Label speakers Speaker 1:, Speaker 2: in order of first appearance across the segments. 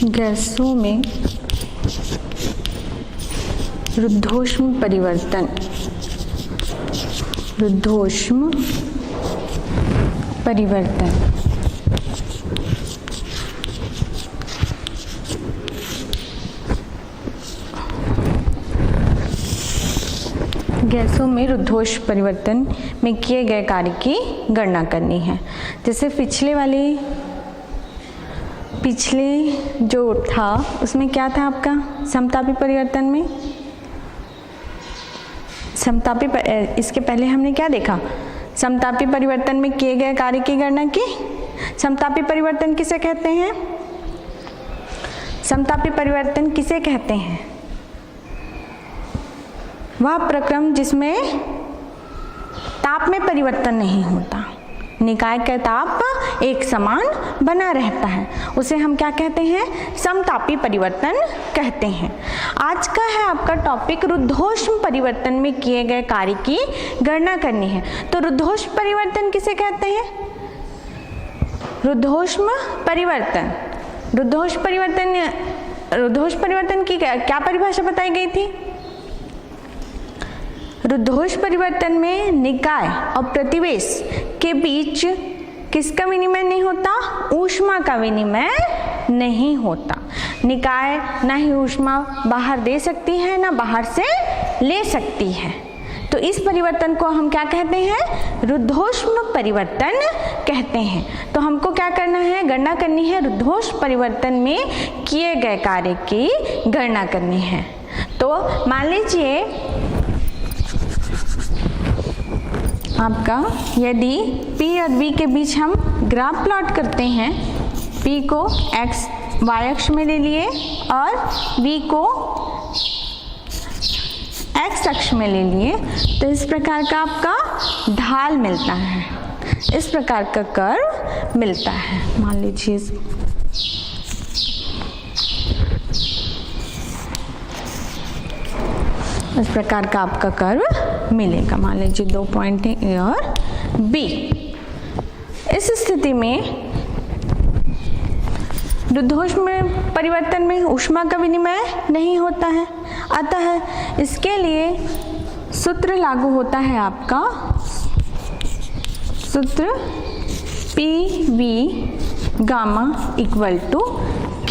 Speaker 1: गैसों में रुद्धोष्म परिवर्तन, रुद्धोष्म परिवर्तन। गैसों में रुद्धोष्म परिवर्तन में किए गए कार्य की गणना करनी है। जैसे पिछले जो था उसमें क्या था आपका समतापी परिवर्तन में, इसके पहले हमने क्या देखा, समतापी परिवर्तन में किए गए कार्य की गणना की। समतापी परिवर्तन किसे कहते हैं? समतापी परिवर्तन किसे कहते हैं? वह प्रक्रम जिसमें ताप में परिवर्तन नहीं होता, निकाय का ताप एक समान बना रहता है, उसे हम क्या कहते हैं? समतापी परिवर्तन कहते हैं। आज का है आपका टॉपिक रुद्धोष्म परिवर्तन में किए गए कार्य की गणना करनी है। तो रुद्धोष्म परिवर्तन किसे कहते हैं? रुद्धोष्म परिवर्तन की क्या परिभाषा बताई गई थी? रुद्धोष्म परिवर्तन में निकाय और प्रतिवेश के बीच किसका विनिमय नहीं होता? ऊष्मा का विनिमय नहीं होता। निकाय ना ही ऊष्मा बाहर दे सकती है ना बाहर से ले सकती है, तो इस परिवर्तन को हम क्या कहते हैं? रुद्धोष्म परिवर्तन कहते हैं। तो हमको क्या करना है? गणना करनी है, रुद्धोष्म परिवर्तन में किए गए कार्य की गणना करनी है। तो मान लीजिए आपका यदि P और V के बीच हम ग्राफ प्लॉट करते हैं, P को y अक्ष में ले लिए और V को x अक्ष में ले लिए, तो इस प्रकार का आपका ढाल मिलता है, इस प्रकार का कर्व मिलता है। मान लीजिए इस प्रकार का आपका कर्व मिलेगा। मान लीजिए 2 पॉइंट है A और B। इस स्थिति में रुद्धोष्म परिवर्तन में ऊष्मा का विनिमय नहीं होता है, अतः इसके लिए सूत्र लागू होता है आपका सूत्र PV gamma equal to K,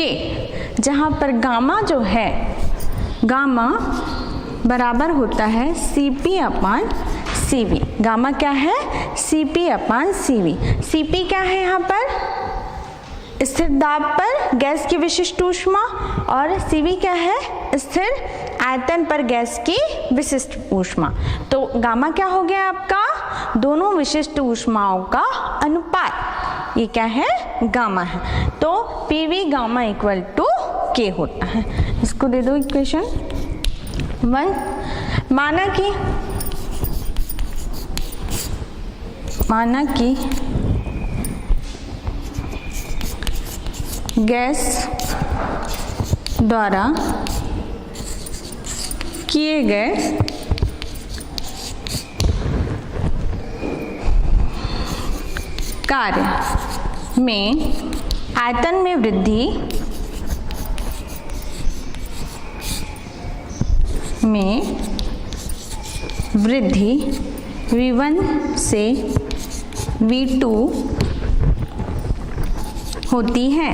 Speaker 1: जहाँ पर गामा जो है, गामा बराबर होता है Cp अपान Cv। गामा क्या है? Cp अपान Cv। Cp क्या है? यहाँ पर स्थिर दाब पर गैस की विशिष्ट ऊष्मा, और Cv क्या है? स्थिर आयतन पर गैस की विशिष्ट ऊष्मा। तो गामा क्या हो गया आपका? दोनों विशिष्ट ऊष्माओं का अनुपात, ये क्या है? गामा है। तो PV gamma equal to K होता है। इसको दे दो इक्वेशन 1। माना कि गैस द्वारा किए गए कार्य में आयतन में वृद्धि V1 से V2 होती है,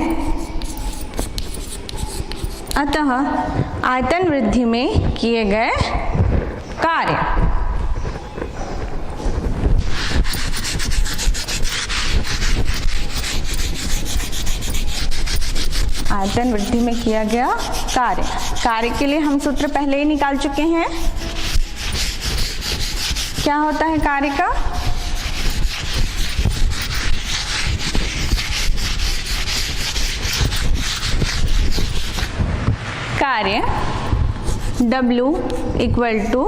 Speaker 1: अतः आयतन वृद्धि में किए गए कार्य आयतन वृद्धि में किया गया कार्य के लिए हम सूत्र पहले ही निकाल चुके हैं। क्या होता है कार्य का? कार्य W इक्वल टू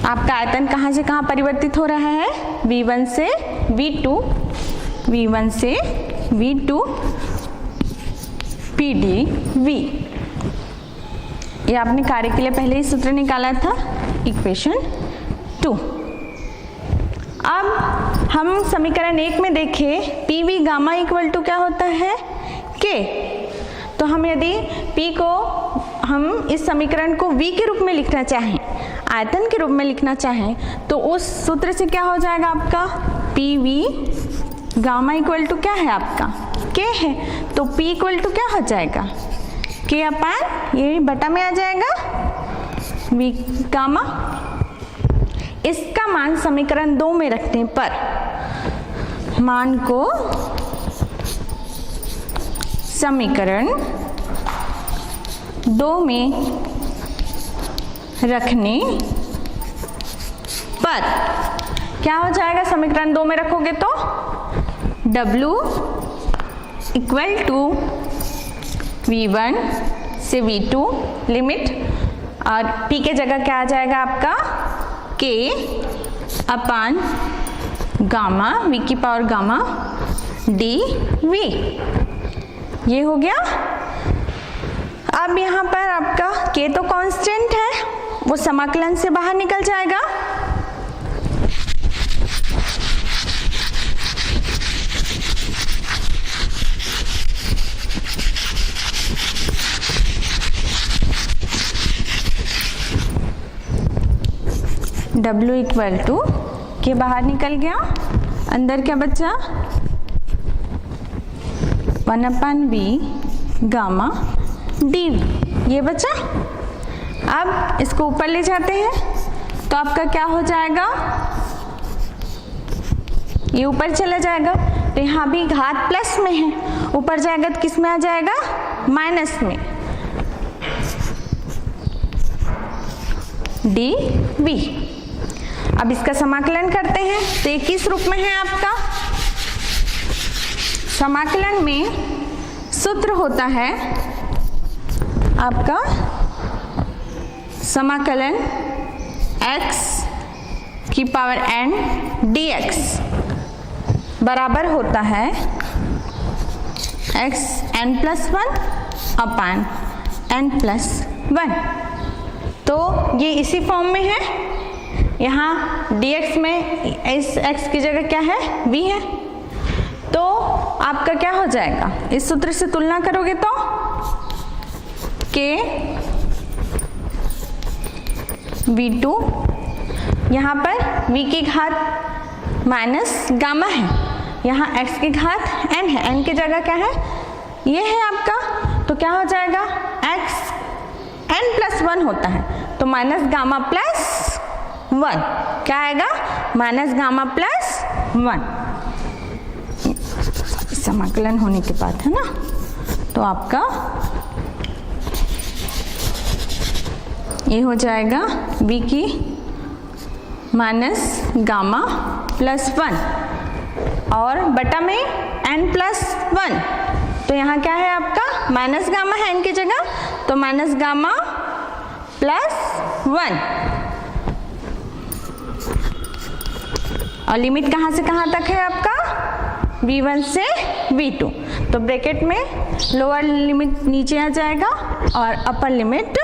Speaker 1: आपका आयतन कहाँ से कहाँ परिवर्तित हो रहा है? V1 से V2, V1 से V2 PdV। ये आपने कार्य के लिए पहले ही सूत्र निकाला था, इक्वेशन 2। अब हम समीकरण 1 में देखें, PV गामा इक्वल टू क्या होता है? K। तो तो हम यदि P को हम इस समीकरण को V के रूप में लिखना चाहें, आयतन के रूप में लिखना चाहें, तो उस सूत्र से क्या हो जाएगा आपका PV गामा इक्वल टू क्या है आपका K है, तो P इक्वल टू क्या हो जाएगा K अपान ये बटा में आ जाएगा V गामा। इसका मान समीकरण 2 में रखने पर मान को समीकरण 2 में रखने पर क्या हो जाएगा, समीकरण 2 में रखोगे तो W इक्वल टू V1 से V2 लिमिट, और P के जगह क्या आ जाएगा आपका K अपान गामा V की पावर गामा dV। ये हो गया। अब यहाँ पर आपका K तो कांस्टेंट है, वो समाकलन से बाहर निकल जाएगा। W इक्वल टू के बाहर निकल गया, अंदर क्या बचा 1/V गामा dV, ये बचा। अब इसको ऊपर ले जाते हैं तो आपका क्या हो जाएगा, ये ऊपर चला जाएगा, तो यहाँ भी घात प्लस में है, ऊपर जाएगा तो किस में आ जाएगा माइनस में dV। अब इसका समाकलन करते हैं तो ये किस रूप में है आपका, समाकलन में सूत्र होता है आपका समाकलन x की पावर n dx बराबर होता है x n+1 अपान n+1। तो ये इसी फॉर्म में है, यहाँ dx में इस x की जगह क्या है v है, तो आपका क्या हो जाएगा, इस सूत्र से तुलना करोगे तो k v2, यहाँ पर v की घात माइनस गामा है, यहाँ x की घात n है, n की जगह क्या है ये है आपका, तो क्या हो जाएगा x n+1 होता है, तो माइनस गामा प्लस 1 क्या आएगा माइनस गामा प्लस 1, समाकलन होने के बाद है ना, तो आपका ये हो जाएगा v की माइनस गामा प्लस 1 और बटा में n+1, तो यहाँ क्या है आपका माइनस गामा है n की जगह, तो माइनस गामा प्लस 1, और लिमिट कहाँ से कहाँ तक है आपका v1 से v2, तो ब्रैकेट में लोअर लिमिट नीचे आ जाएगा और अपर लिमिट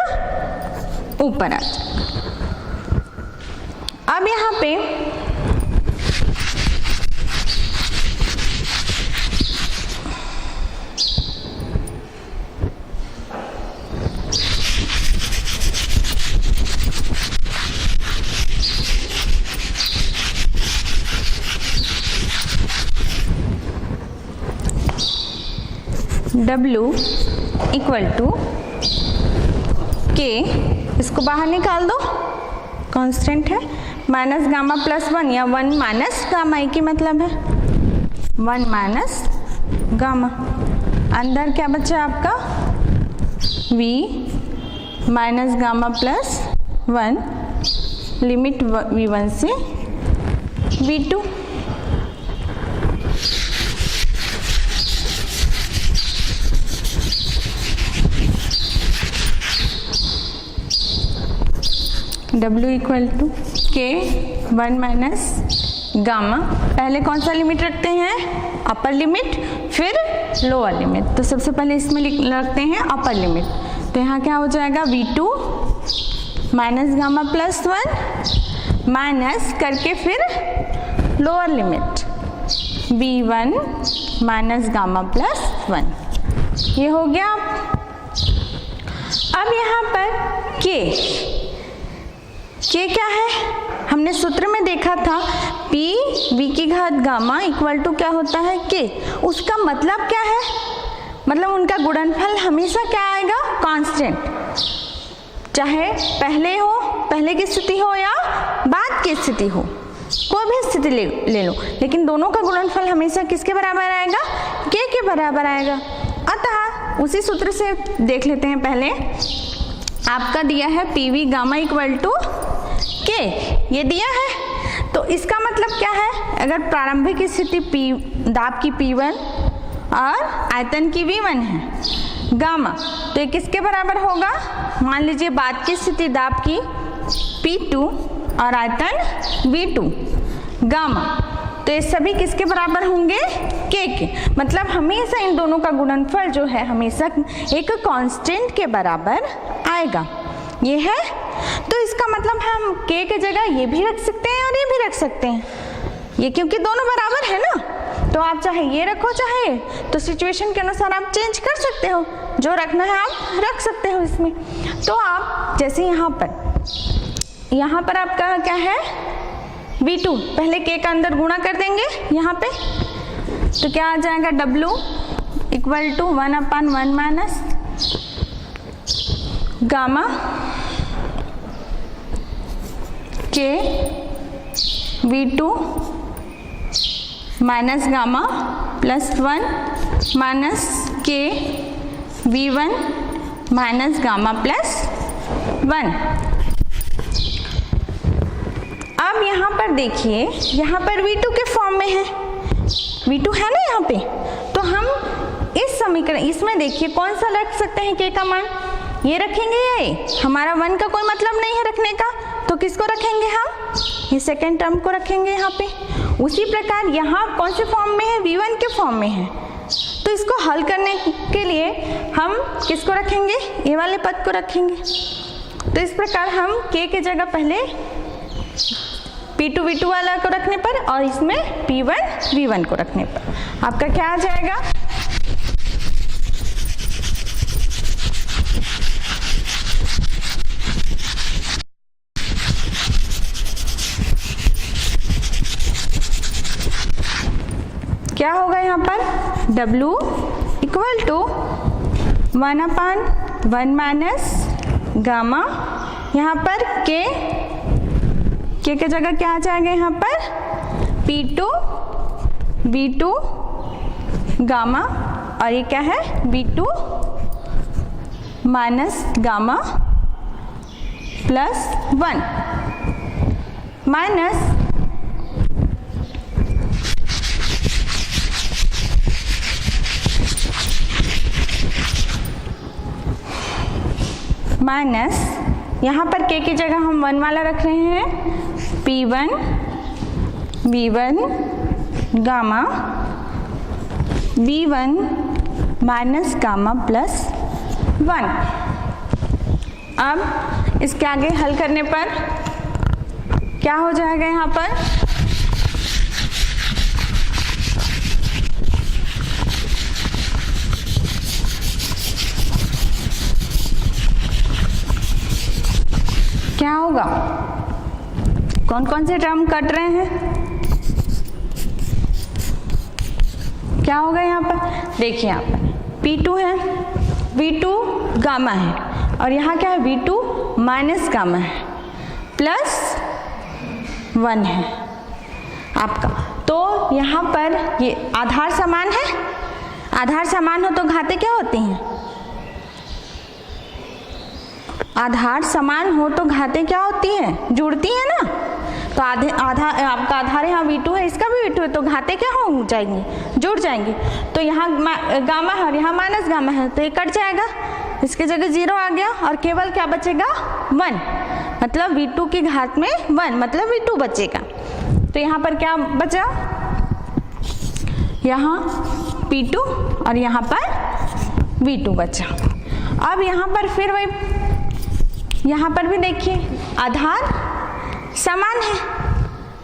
Speaker 1: ऊपर आ जाएगा। अब यहाँ पे W इक्वल टू K, इसको बाहर निकाल दो, कांस्टेंट है, माइनस गामा प्लस 1 या 1 माइनस गामा, एक ही मतलब है 1 माइनस गामा, अंदर क्या बचा आपका V minus gamma plus 1 limit v1 से v2। W equal to K 1 minus gamma, पहले कौन सा लिमिट रखते हैं अपर लिमिट फिर लोअर लिमिट, तो सबसे पहले इसमें रखते हैं अपर लिमिट, तो यहाँ क्या हो जाएगा V2 minus gamma plus 1 minus करके फिर lower limit V1 minus gamma plus 1, ये हो गया। अब यहाँ पर के क्या है, हमने सूत्र में देखा था P v की घात गामा इक्वल टू क्या होता है के। उसका मतलब क्या है, मतलब उनका गुणनफल हमेशा क्या आएगा, कांस्टेंट, चाहे पहले की स्थिति हो या बाद की स्थिति हो, कोई भी स्थिति ले लो, लेकिन दोनों का गुणनफल हमेशा किसके बराबर आएगा, के बराबर आएगा। अतः उसी सूत्र से देख लेते हैं। पहले आपका दिया है पीवी गामा इक्वल टू के, ये दिया है, तो इसका मतलब क्या है, अगर प्रारंभिक स्थिति दाब की P1 और आयतन की V1 है गामा, तो ये किसके बराबर होगा, मान लीजिए बाद की स्थिति दाब की P2 और आयतन V2 गामा, तो ये सभी किसके बराबर होंगे, के। मतलब हमेशा इन दोनों का गुणनफल जो है हमेशा एक कांस्टेंट के बराबर आएगा, ये है। तो इसका मतलब हम के की जगह ये भी रख सकते हैं और ये भी रख सकते हैं, ये क्योंकि दोनों बराबर है ना, तो आप चाहे ये रखो चाहे, तो सिचुएशन के अनुसार आप चेंज कर सकते हो, जो रखना है आप रख सकते हो इसमें। तो आप जैसे यहाँ पर आपका क्या है V2, पहले के का अंदर गुणा कर देंगे यहाँ पे, तो क्या आ जाएगा W equal to 1/1 minus gamma के V2 minus gamma plus 1 minus के V1 माइनस गामा प्लस 1। अब यहाँ पर देखिए, यहाँ पर V2 के फॉर्म में है, V2 है ना यहाँ पे, तो हम इस समीकरण इसमें देखिए कौन सा रख सकते हैं के का मान, ये रखेंगे या ये, हमारा 1 का कोई मतलब नहीं है रखने का, तो किसको रखेंगे हम, ये सेकेंड टर्म को रखेंगे यहाँ पे। उसी प्रकार यहाँ कौन से फॉर्म में है, V1 के फॉर्म में है, तो इसको हल करने के लिए हम किसको रखेंगे, ये वाले पद को रखेंगे। तो इस प्रकार हम के की जगह पहले P2 V2 वाला को रखने पर और इसमें P1 V1 को रखने पर आपका क्या आ जाएगा, क्या होगा यहाँ पर W equal to 1/1 minus gamma, यहाँ पर के की जगह क्या आ जाएगा, यहाँ पर P2 V2 गामा, और ये क्या है V2 minus gamma plus 1 minus यहाँ पर के की जगह हम 1 वाला रख रहे हैं, P1 V1 gamma V1 minus gamma plus 1। अब इसके आगे हल करने पर क्या हो जाएगा, यहाँ पर क्या होगा, कौन कौन से टर्म कट रहे हैं, क्या होगा यहाँ पर देखिए, यहाँ पर P2 है, V2 गामा है, और यहाँ क्या है V2 माइनस गामा है प्लस 1 है आपका। तो यहाँ पर ये आधार समान है, आधार समान हो तो घातें क्या होती हैं, आधार समान हो तो घातें क्या होती है, जुड़ती है ना। तो आपका आधार यहाँ V2 है, इसका भी V2 है, तो घातें क्या हो जाएंगी, जुड़ जाएंगी। तो यहाँ गामा है और यहाँ माइनस गामा है, तो ये कट जाएगा, इसके जगह 0 आ गया और केवल क्या बचेगा 1, मतलब V2 की घात में 1 मतलब V2 बचेगा। तो यहाँ पर क्या बचा, यहाँ P2 और यहाँ पर V2 बचा। अब यहाँ पर फिर वही, यहाँ पर भी देखिए आधार समान है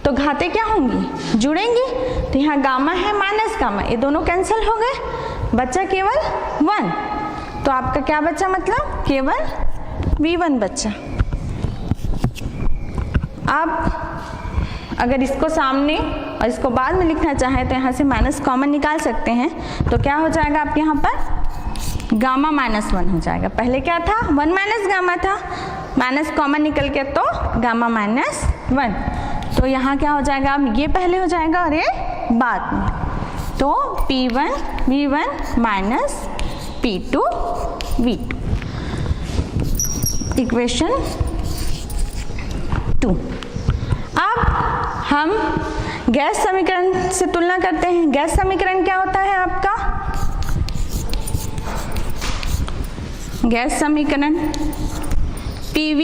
Speaker 1: तो घातें क्या होंगी, जुड़ेंगी। तो यहाँ गामा है माइनस गामा, ये दोनों कैंसिल हो गए, बच्चा केवल 1, तो आपका क्या बच्चा, मतलब केवल v1 बच्चा। अब अगर इसको सामने और इसको बाद में लिखना चाहें तो यहाँ से माइनस कॉमन निकाल सकते हैं, तो क्या हो जाएगा आपके यहाँ पर गामा -1 हो जाएगा। पहले क्या था, 1 माइनस गामा था, माइनस कॉमन निकल के तो गामा -1, तो यहाँ क्या हो जाएगा, अब ये पहले हो जाएगा और ये बाद में, तो P1 V1 minus P2 V2, equation 2। अब हम गैस समीकरण से तुलना करते हैं। गैस समीकरण क्या होता है आपका, गैस समीकरण PV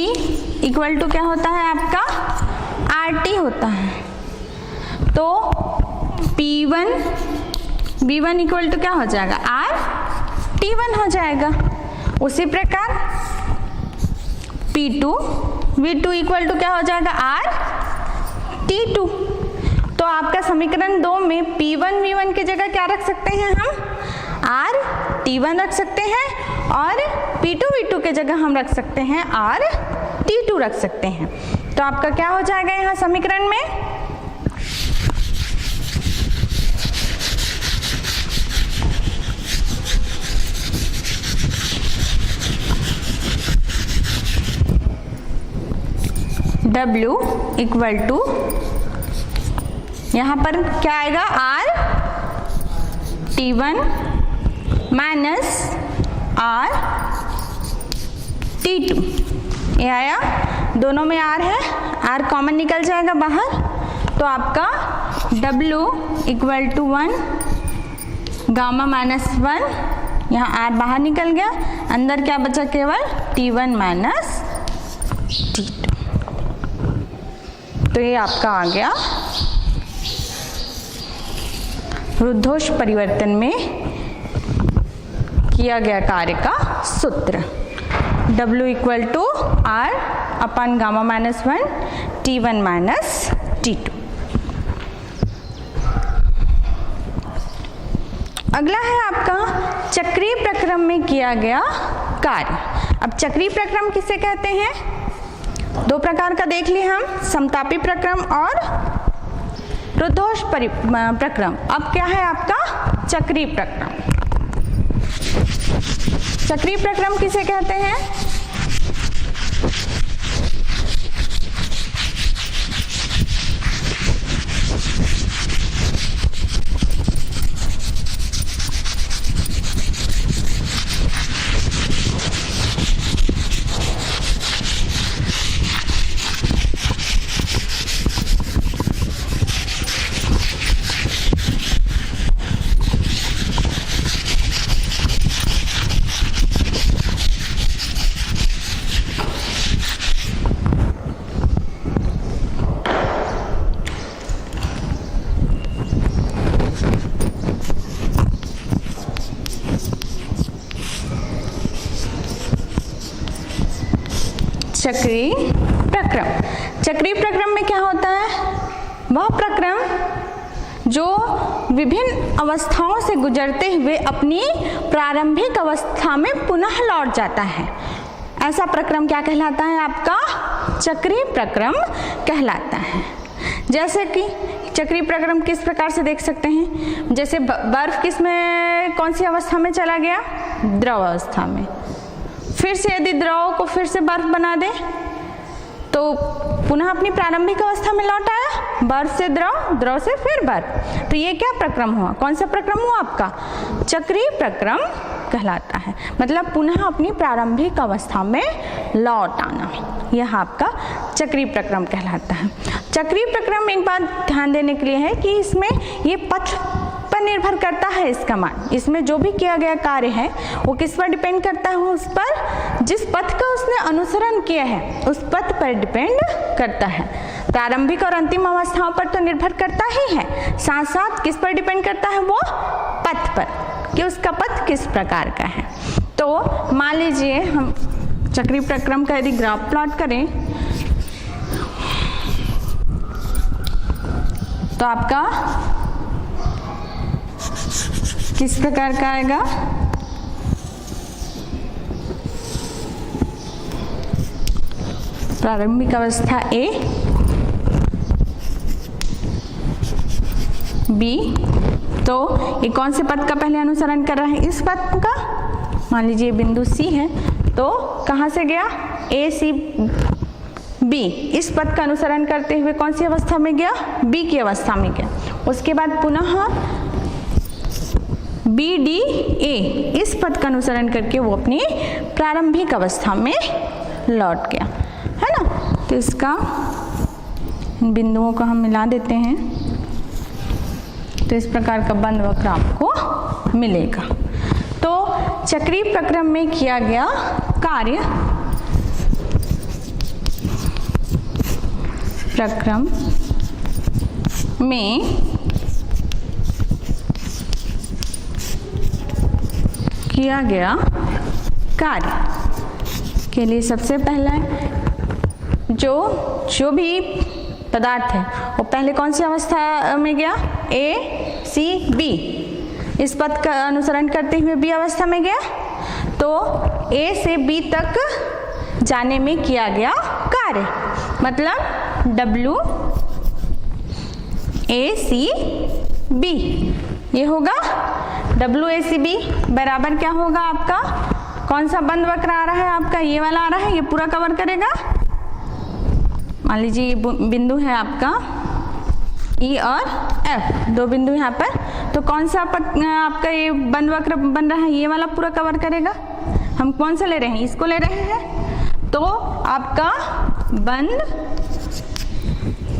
Speaker 1: इक्वल टू क्या होता है आपका, RT होता है, तो P1 V1 इक्वल टू क्या हो जाएगा, RT1 हो जाएगा। उसी प्रकार P2 V2 इक्वल टू क्या हो जाएगा, RT2। तो आपका समीकरण 2 में P1 V1 की जगह क्या रख सकते हैं, हम RT1 रख सकते हैं, और P2 V2 की जगह हम रख सकते हैं RT2 रख सकते हैं। तो आपका क्या हो जाएगा यहाँ समीकरण में, W इक्वल टू, यहाँ पर क्या आएगा, RT1 माइनस RT2, ये आया, दोनों में R है, R कॉमन निकल जाएगा बाहर, तो आपका W इक्वल टू 1 गामा -1, यहाँ R बाहर निकल गया, अंदर क्या बचा, केवल T1 माइनस T2। तो ये आपका आ गया रुद्धोष परिवर्तन में किया गया कार्य का सूत्र, W equal to R upon gamma -1 T1 minus T2। अगला है आपका चक्रीय प्रक्रम में किया गया कार्य। अब चक्रीय प्रक्रम किसे कहते हैं, 2 प्रकार का देख लिए हम, समतापी प्रक्रम और रुद्धोष प्रक्रम। अब क्या है आपका चक्रीय प्रक्रम। चक्रीय प्रक्रम किसे कहते हैं, चक्रीय प्रक्रम। चक्रीय प्रक्रम में क्या होता है, वह प्रक्रम जो विभिन्न अवस्थाओं से गुजरते हुए अपनी प्रारंभिक अवस्था में पुनः लौट जाता है, ऐसा प्रक्रम क्या कहलाता है, आपका चक्रीय प्रक्रम कहलाता है। जैसे कि चक्रीय प्रक्रम किस प्रकार से देख सकते हैं, जैसे बर्फ किस में, कौन सी अवस्था में चला गया, द्रव अवस्था में, फिर से यदि द्रव को फिर से बर्फ बना दे तो पुनः अपनी प्रारंभिक अवस्था में लौट आया, बर्फ से द्रव, द्रव से फिर बर्फ, तो ये क्या प्रक्रम हुआ, कौन सा प्रक्रम हुआ आपका, चक्रीय प्रक्रम कहलाता है। मतलब पुनः अपनी प्रारंभिक अवस्था में लौट आना, यह आपका चक्रीय प्रक्रम कहलाता है। चक्रीय प्रक्रम में एक बात ध्यान देने के लिए है कि इसमें ये पथ पर निर्भर करता है इसका मान, इसमें जो भी किया गया कार्य है वो किस पर डिपेंड करता है, उस पर जिस पथ का उसने अनुसरण किया है उस पथ पर डिपेंड करता है। प्रारंभिक और अंतिम अवस्थाओं पर तो निर्भर करता ही है, साथ साथ किस पर डिपेंड करता है, वो पथ पर, कि उसका पथ किस प्रकार का है। तो मान लीजिए हम चक्रीय प्रक्रम का यदि ग्राफ प्लॉट करें तो आपका किस प्रकार का आएगा? प्रारंभिक अवस्था A, B। तो ये कौन से पद का पहले अनुसरण कर रहा है? इस पद का। मान लीजिए बिंदु C है, तो कहाँ से गया? A C B, इस पद का अनुसरण करते हुए कौन सी अवस्था में गया? B की अवस्था में गया। उसके बाद पुनः B D A, इस पद का अनुसरण करके वो अपनी प्रारंभिक अवस्था में लौट गया, है ना। तो इसका बिंदुओं को हम मिला देते हैं, तो इस प्रकार का बंद वक्र आपको मिलेगा। तो चक्रीय प्रक्रम में किया गया कार्य, प्रक्रम में किया गया कार्य के लिए सबसे पहला जो भी पदार्थ है वो पहले कौन सी अवस्था में गया? A C B, इस पद का अनुसरण करते हुए B अवस्था में गया। तो A से B तक जाने में किया गया कार्य, मतलब W A C B, ये होगा W A C B बराबर क्या होगा आपका? कौन सा बंद वक्र आ रहा है आपका? ये वाला आ रहा है, ये पूरा कवर करेगा। मान लीजिए ये बिंदु है आपका E और F, दो बिंदु यहाँ पर। तो कौन सा आपका ये बंद वक्र बन रहा है? ये वाला पूरा कवर करेगा। हम कौन सा ले रहे हैं? इसको ले रहे हैं। तो आपका बंद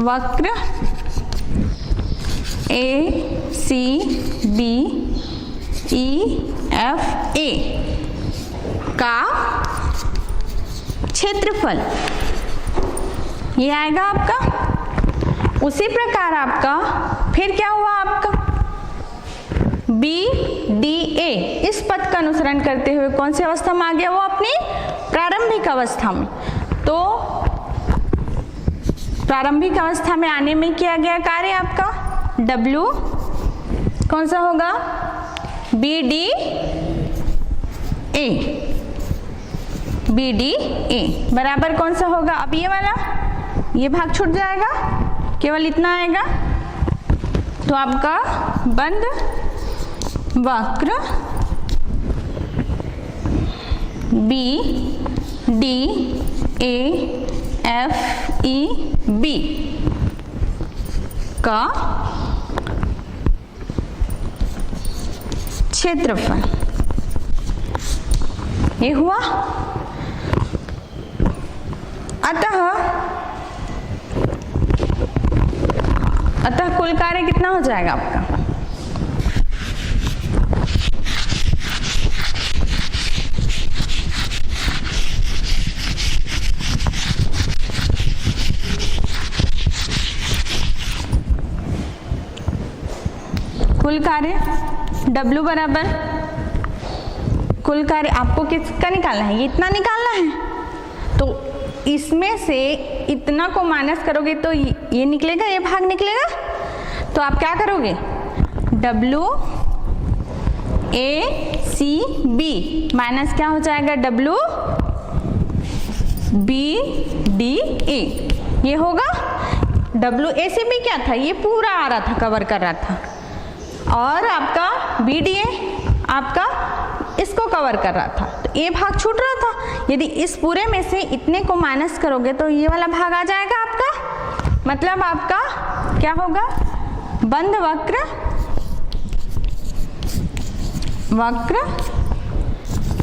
Speaker 1: वक्र A C B E F A का क्षेत्रफल ये आएगा आपका। उसी प्रकार आपका फिर क्या हुआ? आपका B D A, इस पद का अनुसरण करते हुए कौन सी अवस्था में आ गया? वो अपनी प्रारंभिक अवस्था में। तो प्रारंभिक अवस्था में आने में किया गया कार्य आपका W कौन सा होगा? B D A, B D A बराबर कौन सा होगा? अब ये वाला, ये भाग छूट जाएगा, केवल इतना आएगा। तो आपका बंद वक्र B D A F E B का क्षेत्रफल ये हुआ। अतः कुल कार्य कितना हो जाएगा आपका? कुल कार्य W बराबर कुल कार्य आपको किसका निकालना है? ये इतना निकालना है। तो इसमें से इतना को माइनस करोगे तो ये निकलेगा, ये भाग निकलेगा। तो आप क्या करोगे? W A C B minus क्या हो जाएगा? W B D A, ये होगा। W A C B क्या था? ये पूरा आ रहा था, कवर कर रहा था। और आपका B D A आपका इसको कवर कर रहा था, तो ये भाग छूट रहा था। यदि इस पूरे में से इतने को माइनस करोगे तो ये वाला भाग आ जाएगा आपका। मतलब आपका क्या होगा? बंद वक्र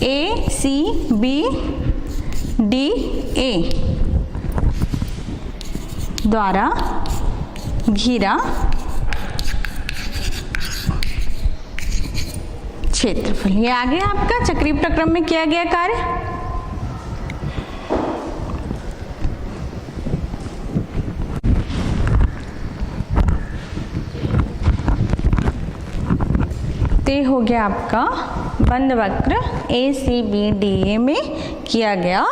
Speaker 1: A C B D A द्वारा घिरा क्षेत्रफल ये आ गया आपका चक्रीय प्रक्रम में किया गया कार्य। ते हो गया आपका बंद वक्र ACBDA में किया गया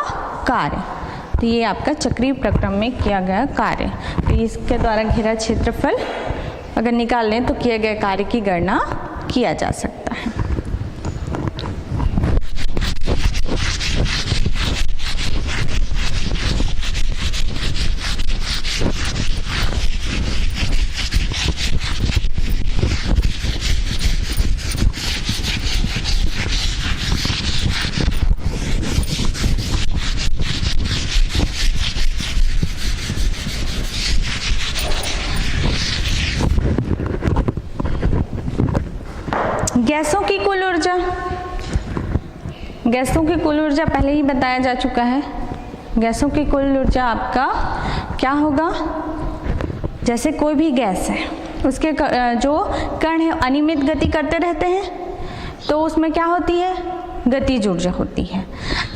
Speaker 1: कार्य। तो ये आपका चक्रीय प्रक्रम में किया गया कार्य। तो इसके द्वारा घेरा क्षेत्रफल अगर निकाल लें तो किए गए कार्य की गणना किया जा सकता है। गैसों की कुल ऊर्जा पहले ही बताया जा चुका है। गैसों की कुल ऊर्जा आपका क्या होगा, जैसे कोई भी गैस है उसके जो कण है अनियमित गति करते रहते हैं तो उसमें क्या होती है, गतिज ऊर्जा होती है।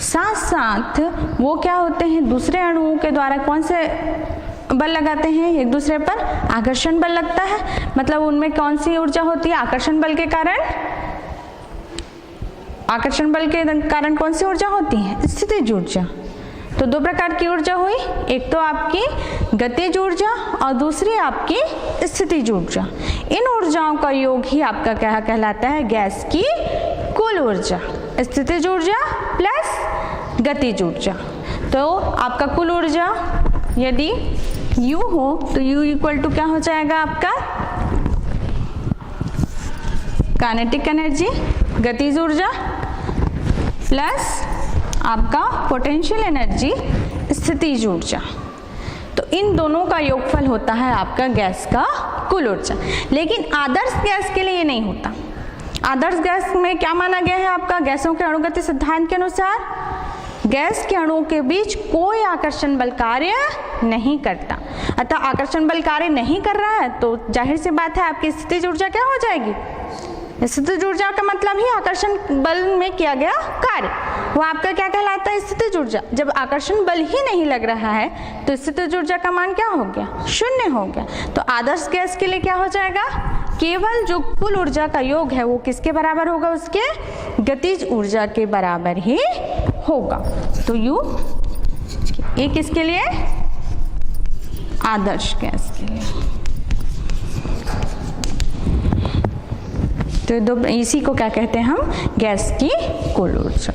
Speaker 1: साथ साथ वो क्या होते हैं, दूसरे अणुओं के द्वारा कौन से बल लगाते हैं, एक दूसरे पर आकर्षण बल लगता है। मतलब उनमें कौन सी ऊर्जा होती है, आकर्षण बल के कारण। आकर्षण बल के कारण कौन सी ऊर्जा होती है, स्थितिज ऊर्जा। तो दो प्रकार की ऊर्जा हुई, एक तो आपकी गतिज ऊर्जा और दूसरी आपकी स्थितिज ऊर्जा। इन ऊर्जाओं का योग ही आपका क्या कहलाता है, गैस की कुल ऊर्जा। स्थितिज ऊर्जा प्लस गतिज ऊर्जा। तो आपका कुल ऊर्जा यदि U हो तो U इक्वल टू क्या हो जाएगा आपका, काइनेटिक एनर्जी गतिज ऊर्जा प्लस आपका पोटेंशियल एनर्जी स्थितिज ऊर्जा। तो इन दोनों का योगफल होता है आपका गैस का कुल ऊर्जा। लेकिन आदर्श गैस के लिए ये नहीं होता। आदर्श गैस में क्या माना गया है आपका, गैसों के अणुगति सिद्धांत के अनुसार गैस के अणुओं के बीच कोई आकर्षण बल कार्य नहीं करता। अतः आकर्षण बल कार्य नहीं कर रहा है तो जाहिर सी बात है आपकी स्थितिज ऊर्जा क्या हो जाएगी। स्थितिज ऊर्जा का मतलब ही आकर्षण बल में किया गया कार्य, वो आपका क्या कहलाता है, स्थितिज ऊर्जा। जब आकर्षण बल ही नहीं लग रहा है तो स्थितिज ऊर्जा का मान क्या हो गया, शून्य हो गया। तो आदर्श गैस के लिए क्या हो जाएगा, केवल जो कुल ऊर्जा का योग है वो किसके बराबर होगा, उसके गतिज ऊर्जा के बराबर ही होगा। तो U ये किसके लिए, आदर्श गैस के लिए। तो दो इसी को क्या कहते हैं हम, गैस की कुल ऊर्जा।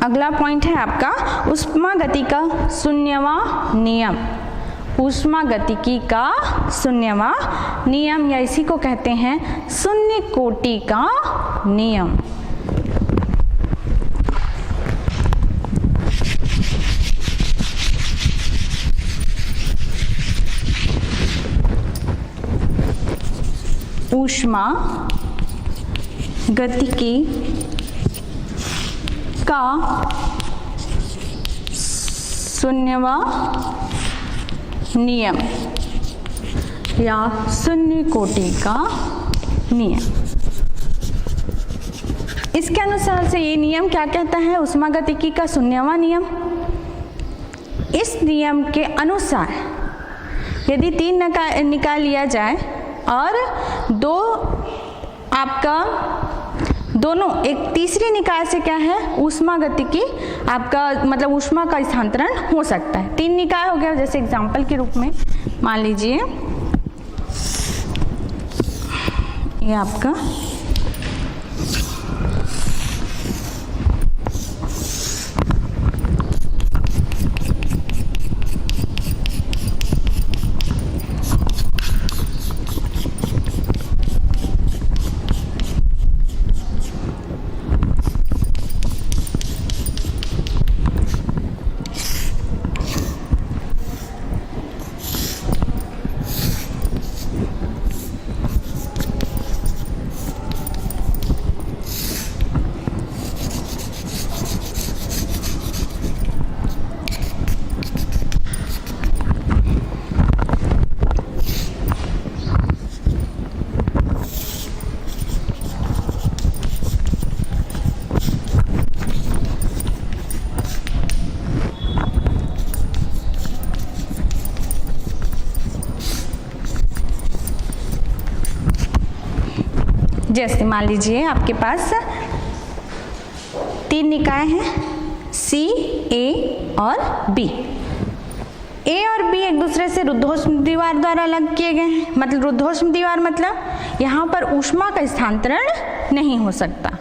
Speaker 1: अगला पॉइंट है आपका ऊष्मागतिकी का शून्यवां नियम। ऊष्मागतिकी का शून्यवां नियम या इसी को कहते हैं शून्य कोटि का नियम। ऊष्मा गतिकी का शून्यवां नियम या शून्य कोटि का नियम। इसके अनुसार से ये नियम क्या कहता है, ऊष्मागतिकी का शून्यवां नियम। इस नियम के अनुसार यदि 3 निकाल लिया जाए और दो आपका दोनों एक तीसरी निकाय से क्या है, ऊष्मागतिकी आपका मतलब ऊष्मा का स्थानांतरण हो सकता है। 3 निकाय हो गया, जैसे एग्जांपल के रूप में मान लीजिए ये आपका जैसे मान लीजिए आपके पास 3 निकाय हैं C, A और B। A और B एक दूसरे से रुद्धोष्म दीवार द्वारा अलग किए गए हैं। मतलब रुद्धोष्म दीवार मतलब यहाँ पर ऊष्मा का स्थानांतरण नहीं हो सकता।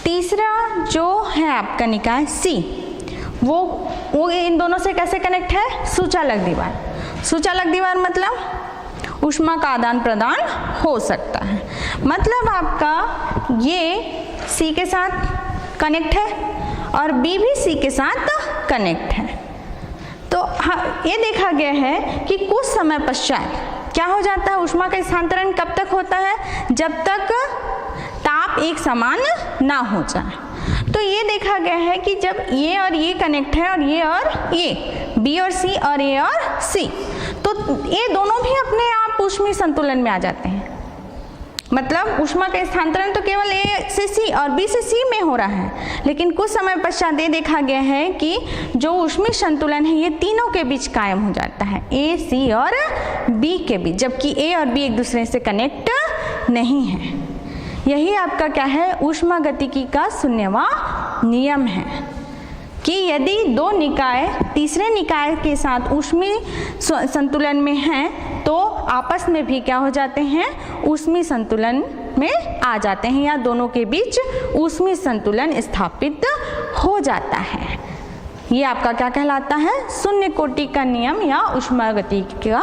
Speaker 1: तीसरा जो है आपका निकाय C, वो इन दोनों से कैसे कनेक्ट है, सूचालक दीवार। सूचालक दीवार मतलब ऊष्मा का आदान प्रदान हो सकता है। मतलब आपका ये C के साथ कनेक्ट है और B भी C के साथ कनेक्ट है। तो ये देखा गया है कि कुछ समय पश्चात क्या हो जाता है, ऊष्मा का स्थानांतरण कब तक होता है, जब तक ताप ताप एक समान ना हो जाए। तो ये देखा गया है कि जब ये और ये कनेक्ट है और ये बी और सी और ए और सी, तो ये दोनों भी अपने आप ऊष्मीय संतुलन में आ जाते हैं। मतलब ऊष्मा का स्थानांतरण तो केवल ए से सी और बी से सी में हो रहा है, लेकिन कुछ समय पश्चात ये देखा गया है कि जो ऊष्मीय संतुलन है ये तीनों के बीच कायम हो जाता है, ए सी और बी के बीच, जबकि ए और बी एक दूसरे से कनेक्ट नहीं है। यही आपका क्या है, ऊष्मागतिकी का शून्यवां नियम है कि यदि दो निकाय तीसरे निकाय के साथ ऊष्मीय संतुलन में हैं तो आपस में भी क्या हो जाते हैं, ऊष्मीय संतुलन में आ जाते हैं, या दोनों के बीच ऊष्मीय संतुलन स्थापित हो जाता है। ये आपका क्या कहलाता है, शून्य कोटि का नियम या ऊष्मागतिकी का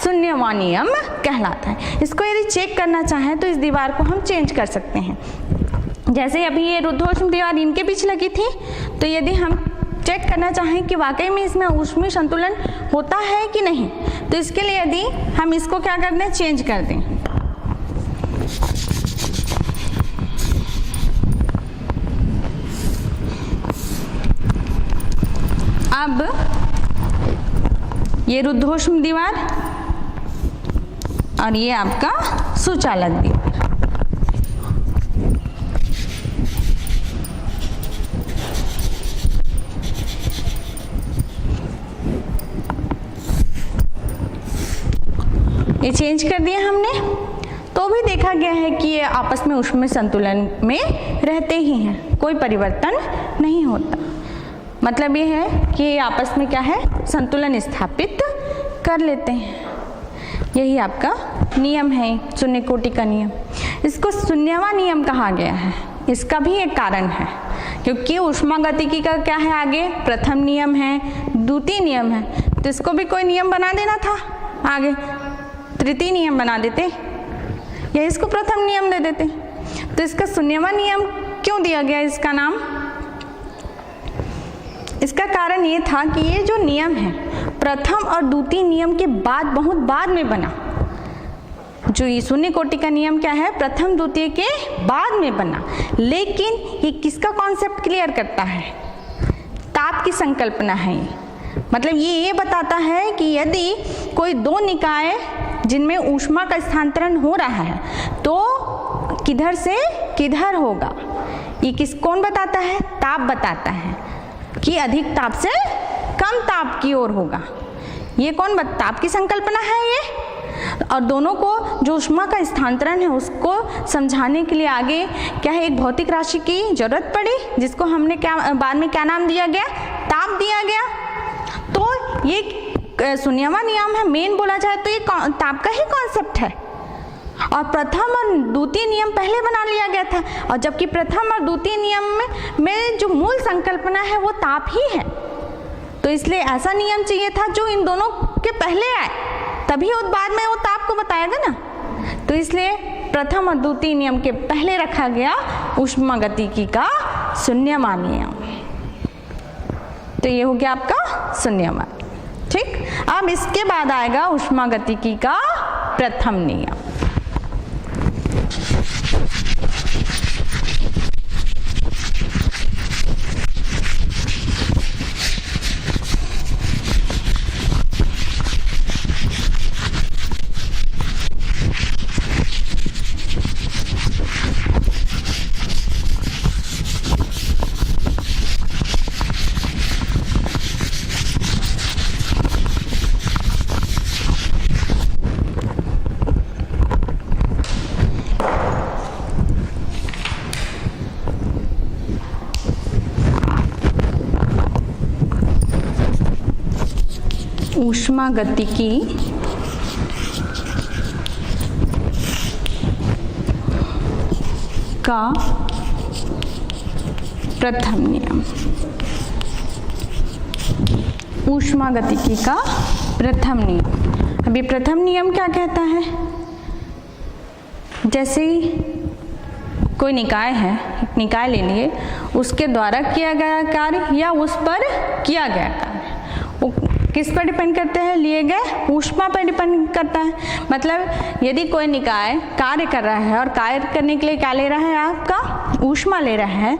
Speaker 1: शून्यवां नियम कहलाता है। इसको यदि चेक करना चाहें तो इस दीवार को हम चेंज कर सकते हैं। जैसे अभी ये रुद्धोष्म दीवार इनके बीच लगी थी, तो यदि हम चेक करना चाहें कि वाकई में इसमें ऊष्मीय संतुलन होता है कि नहीं, तो इसके लिए यदि हम इसको क्या कर दें, चेंज कर दें। अब ये रुद्धोष्म दीवार और ये आपका सुचालक दीवार, ये चेंज कर दिया हमने, तो भी देखा गया है कि ये आपस में ऊष्मीय संतुलन में रहते ही हैं, कोई परिवर्तन नहीं होता। मतलब ये है कि ये आपस में क्या है, संतुलन स्थापित कर लेते हैं। यही आपका नियम है, शून्य कोटि का नियम। इसको शून्यवां नियम कहा गया है। इसका भी एक कारण है, क्योंकि ऊष्मागतिकी का क्या है, आगे प्रथम नियम है, द्वितीय नियम है, तो इसको भी कोई नियम बना देना था, आगे तृतीय नियम बना देते या इसको प्रथम नियम दे देते। तो इसका शून्यवां नियम क्यों दिया गया इसका नाम? इसका कारण ये था कि ये जो नियम है प्रथम और द्वितीय नियम के बाद, बहुत बाद में बना। जो ये शून्य कोटि का नियम क्या है, प्रथम द्वितीय के बाद में बना, लेकिन ये किसका कॉन्सेप्ट क्लियर करता है, ताप की संकल्पना है। मतलब ये बताता है कि यदि कोई दो निकाय जिनमें ऊष्मा का स्थानांतरण हो रहा है तो किधर से किधर होगा, ये कौन बताता है, ताप बताता है कि अधिक ताप से कम ताप की ओर होगा। ये कौन ताप की संकल्पना है ये। और दोनों को जो ऊष्मा का स्थानांतरण है उसको समझाने के लिए आगे क्या है, एक भौतिक राशि की जरूरत पड़ी, जिसको हमने क्या बाद में क्या नाम दिया गया, ताप दिया गया। तो ये शून्यवां नियम है, मेन बोला जाए तो ये ताप का ही कॉन्सेप्ट है। और प्रथम और द्वितीय नियम पहले बना लिया गया था, और जबकि प्रथम और द्वितीय नियम में जो मूल संकल्पना है वो ताप ही है। तो इसलिए ऐसा नियम चाहिए था जो इन दोनों के पहले आए, तभी बाद में वो ताप को बताएगा ना। तो इसलिए प्रथम और द्वितीय नियम के पहले रखा गया ऊष्मागतिकी का शून्यवां नियम। तो ये हो गया आपका शून्यवां। ठीक, अब इसके बाद आएगा ऊष्मागतिकी का प्रथम नियम। ऊष्मागतिकी का प्रथम नियम। ऊष्मागतिकी का प्रथम नियम। अभी प्रथम नियम क्या कहता है, जैसे कोई निकाय है, एक निकाय ले लिए, उसके द्वारा किया गया कार्य या उस पर किया गया कार्य, वो किस पर डिपेंड करते हैं? लिए गए ऊष्मा पर डिपेंड करता है। मतलब यदि कोई निकाय कार्य कर रहा है और कार्य करने के लिए क्या ले रहा है? आपका ऊष्मा ले रहा है,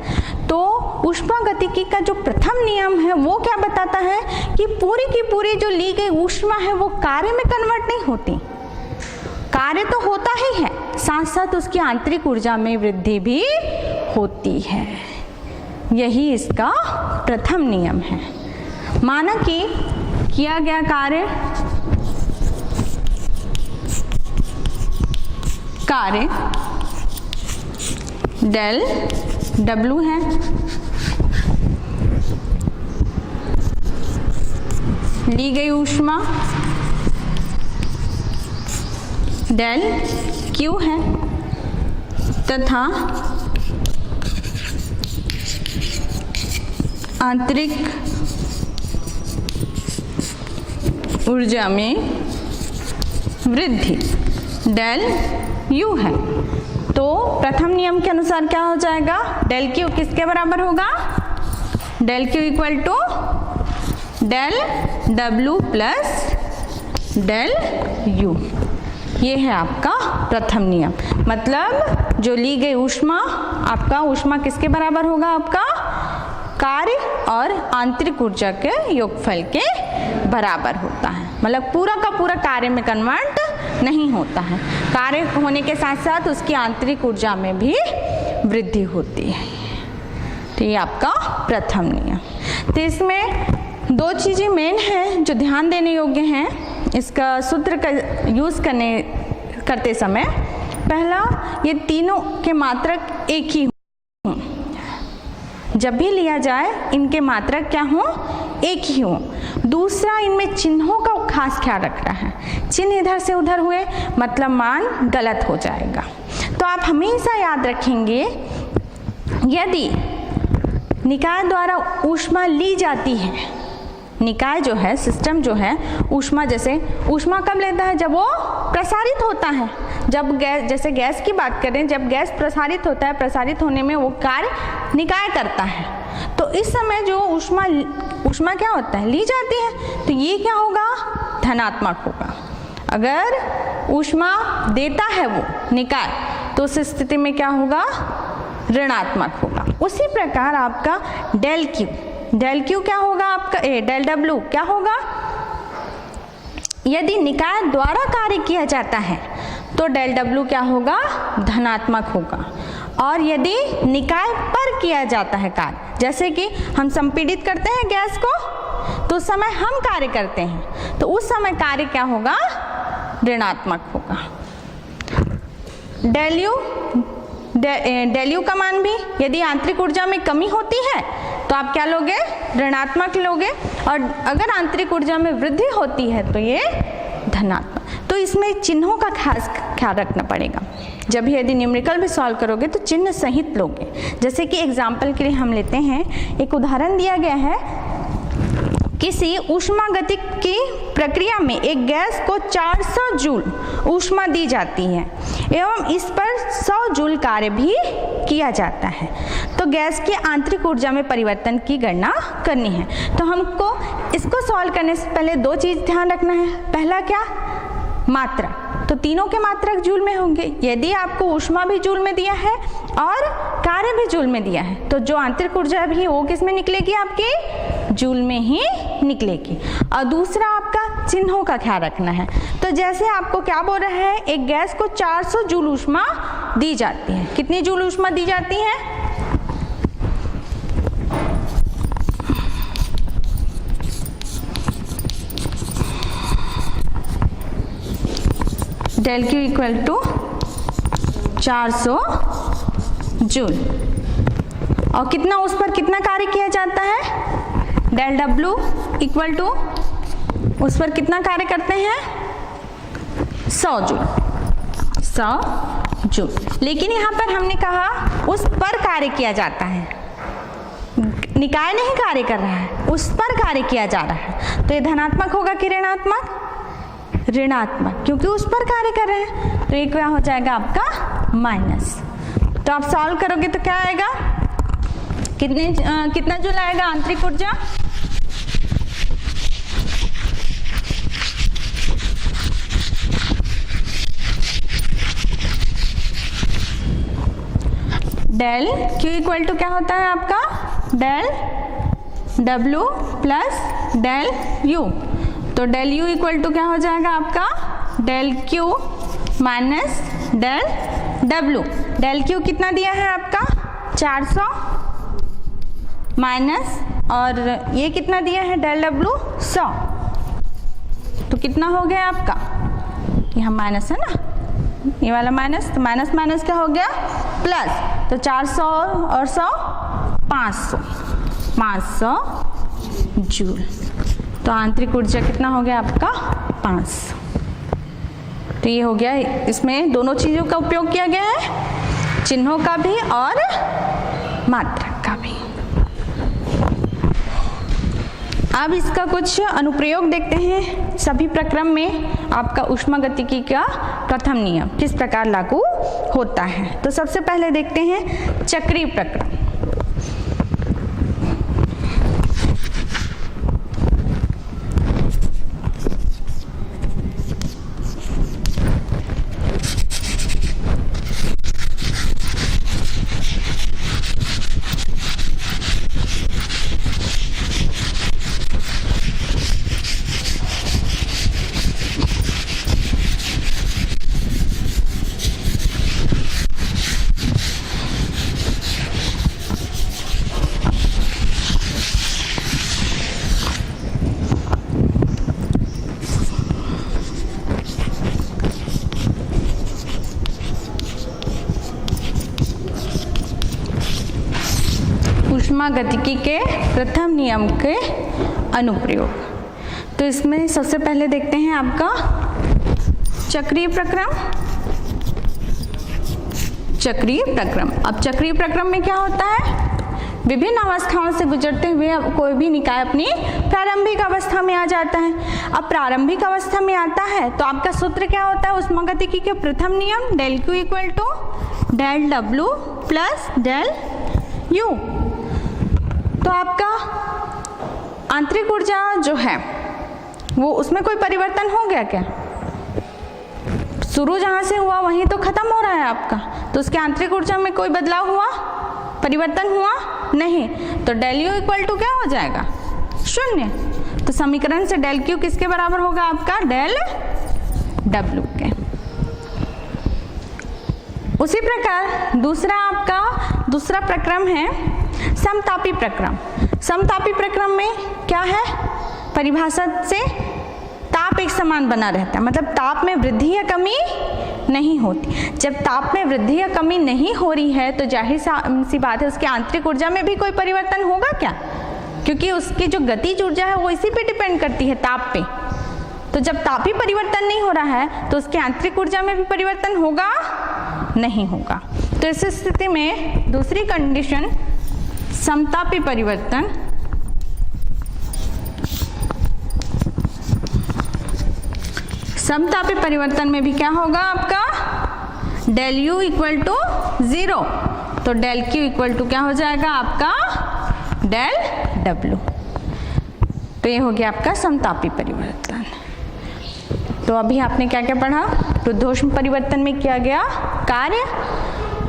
Speaker 1: तो ऊष्मागतिकी का जो प्रथम नियम है वो क्या बताता है कि पूरी की पूरी जो ली गई ऊष्मा है वो कार्य में कन्वर्ट नहीं होती। कार्य तो होता ही है, साथ साथ उसकी आंतरिक ऊर्जा में वृद्धि भी होती है। यही इसका प्रथम नियम है। माना कि किया गया कार्य डेल W है, ली गई ऊष्मा डेल Q है, तथा आंतरिक ऊर्जा में वृद्धि डेल U है। तो प्रथम नियम के अनुसार क्या हो जाएगा? डेल Q किसके बराबर होगा? Del Q equal to del W plus del U। ये है आपका प्रथम नियम। मतलब जो ली गई ऊष्मा, आपका ऊष्मा किसके बराबर होगा? आपका कार्य और आंतरिक ऊर्जा के योगफल के बराबर होता है। मतलब पूरा का पूरा कार्य में कन्वर्ट नहीं होता है, कार्य होने के साथ साथ उसकी आंतरिक ऊर्जा में भी वृद्धि होती है। तो ये आपका प्रथम नियम। तो इसमें दो चीज़ें मेन हैं जो ध्यान देने योग्य हैं इसका सूत्र का यूज़ करते समय। पहला, ये तीनों के मात्रक एक ही हों, जब भी लिया जाए इनके मात्रक क्या हों? एक ही हों। दूसरा, इनमें चिन्हों का खास ख्याल रखना है। चिन्ह इधर से उधर हुए मतलब मान गलत हो जाएगा। तो आप हमेशा याद रखेंगे, यदि निकाय द्वारा ऊष्मा ली जाती है, निकाय जो है, सिस्टम जो है, ऊष्मा जैसे ऊष्मा कब लेता है? जब वो प्रसारित होता है। जब गैस, जैसे गैस की बात करें, जब गैस प्रसारित होता है, प्रसारित होने में वो कार्य निकाय करता है। तो इस समय जो ऊष्मा क्या होता है? ली जाती है। तो ये क्या होगा? धनात्मक होगा। अगर ऊष्मा देता है वो निकाय, तो उस स्थिति में क्या होगा? ऋणात्मक होगा। उसी प्रकार आपका डेल Q क्या होगा? आपका डेल W क्या होगा? यदि निकाय द्वारा कार्य किया जाता है तो डेल W क्या होगा? धनात्मक होगा। और यदि निकाय पर किया जाता है कार्य, जैसे कि हम संपीड़ित करते हैं गैस को, तो उस समय हम कार्य करते हैं, तो उस समय कार्य क्या होगा? ऋणात्मक होगा। डेल U का मान भी, यदि आंतरिक ऊर्जा में कमी होती है तो आप क्या लोगे? ऋणात्मक लोगे। और अगर आंतरिक ऊर्जा में वृद्धि होती है तो ये धनात्मक। तो इसमें चिन्हों का खास ख्याल रखना पड़ेगा। जब भी यदि न्यूमेरिकल भी सॉल्व करोगे तो चिन्ह सहित लोगे। जैसे कि एग्जाम्पल के लिए हम लेते हैं, एक उदाहरण दिया गया है, किसी ऊष्मागतिक की प्रक्रिया में एक गैस को 400 जूल ऊष्मा दी जाती है एवं इस पर 100 जूल कार्य भी किया जाता है। तो गैस की आंतरिक ऊर्जा में परिवर्तन की गणना करनी है। तो हमको इसको सॉल्व करने से पहले दो चीज़ ध्यान रखना है। पहला क्या? मात्रा। तो तीनों के मात्रक जूल में होंगे। यदि आपको ऊष्मा भी जूल में दिया है और कार्य भी जूल में दिया है, तो जो आंतरिक ऊर्जा भी वो किस में निकलेगी? आपकी जूल में ही निकलेगी। और दूसरा, आपका चिन्हों का ख्याल रखना है। तो जैसे आपको क्या बोल रहा है, एक गैस को 400 जूल ऊष्मा दी जाती है। कितनी जूल ऊष्मा दी जाती है? Del Q equal to 400 joule. और कितना, उस पर कितना कार्य किया जाता है? डेल W इक्वल टू उस पर कितना कार्य करते हैं? 100 जूल। 100 जूल। लेकिन यहाँ पर हमने कहा उस पर कार्य किया जाता है, निकाय नहीं कार्य कर रहा है, उस पर कार्य किया जा रहा है। तो ये धनात्मक होगा कि ऋणात्मक? ऋणात्मक, क्योंकि उस पर कार्य कर रहे हैं। तो ये क्या हो जाएगा? आपका माइनस। तो आप सॉल्व करोगे तो क्या आएगा? कितना जूल आएगा आंतरिक ऊर्जा? डेल क्यू इक्वल टू क्या होता है आपका, del W plus del U. तो डेल यू इक्वल टू क्या हो जाएगा आपका, del Q minus del W. Del Q कितना दिया है आपका 400 माइनस, और ये कितना दिया है डेल डब्ल्यू 100, तो कितना हो गया आपका, यहाँ माइनस है ना, ये वाला माइनस, तो माइनस माइनस क्या हो गया प्लस, तो 400 और 100 500 जूल। तो आंतरिक ऊर्जा कितना हो गया आपका 500। तो ये हो गया, इसमें दोनों चीज़ों का उपयोग किया गया है, चिन्हों का भी और मात्रक का भी। अब इसका कुछ अनुप्रयोग देखते हैं। सभी प्रक्रम में आपका ऊष्मागतिकी का प्रथम नियम किस प्रकार लागू होता है। तो सबसे पहले देखते हैं चक्रीय प्रक्रम। ऊष्मागतिकी के प्रथम नियम के अनुप्रयोग। तो इसमें सबसे पहले देखते हैं आपका चक्रीय प्रक्रम। चक्रीय प्रक्रम, अब चक्रीय प्रक्रम में क्या होता है, विभिन्न अवस्थाओं से गुजरते हुए कोई भी निकाय अपनी प्रारंभिक अवस्था में आ जाता है। अब प्रारंभिक अवस्था में आता है तो आपका सूत्र क्या होता है ऊष्मागतिकी के प्रथम नियम, del Q equal to del W plus del U. तो आपका आंतरिक ऊर्जा जो है वो उसमें कोई परिवर्तन हो गया क्या, शुरू जहाँ से हुआ वहीं तो खत्म हो रहा है आपका, तो उसके आंतरिक ऊर्जा में कोई बदलाव हुआ, परिवर्तन हुआ नहीं, तो डेल यू इक्वल टू क्या हो जाएगा 0। तो समीकरण से डेल क्यू किसके बराबर होगा आपका, डेल डब्ल्यू के। उसी प्रकार दूसरा प्रक्रम है समतापी प्रक्रम। समतापी प्रक्रम में क्या है, परिभाषा से ताप एक समान बना रहता है, मतलब ताप में वृद्धि या कमी नहीं होती। जब ताप में वृद्धि या कमी नहीं हो रही है तो जाहिर सी बात है उसकी आंतरिक ऊर्जा में भी कोई परिवर्तन होगा क्या, क्योंकि उसकी जो गतिज ऊर्जा है वो इसी पे डिपेंड करती है, ताप पे। तो जब तापी परिवर्तन नहीं हो रहा है तो उसकी आंतरिक ऊर्जा में भी परिवर्तन होगा नहीं होगा। तो इस स्थिति में दूसरी कंडीशन समतापी परिवर्तन, समतापी परिवर्तन में भी क्या होगा आपका डेल यू इक्वल टू 0, तो डेल क्यू इक्वल टू क्या हो जाएगा आपका डेल डब्ल्यू। तो ये हो गया आपका समतापी परिवर्तन। तो अभी आपने क्या क्या पढ़ा, रुद्धोष्म परिवर्तन में किया गया कार्य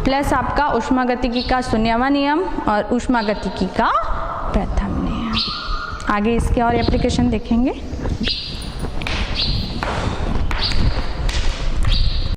Speaker 1: प्लस आपका ऊष्मागतिकी का शून्यवां नियम और ऊष्मागतिकी का प्रथम नियम। आगे इसके और एप्लीकेशन देखेंगे।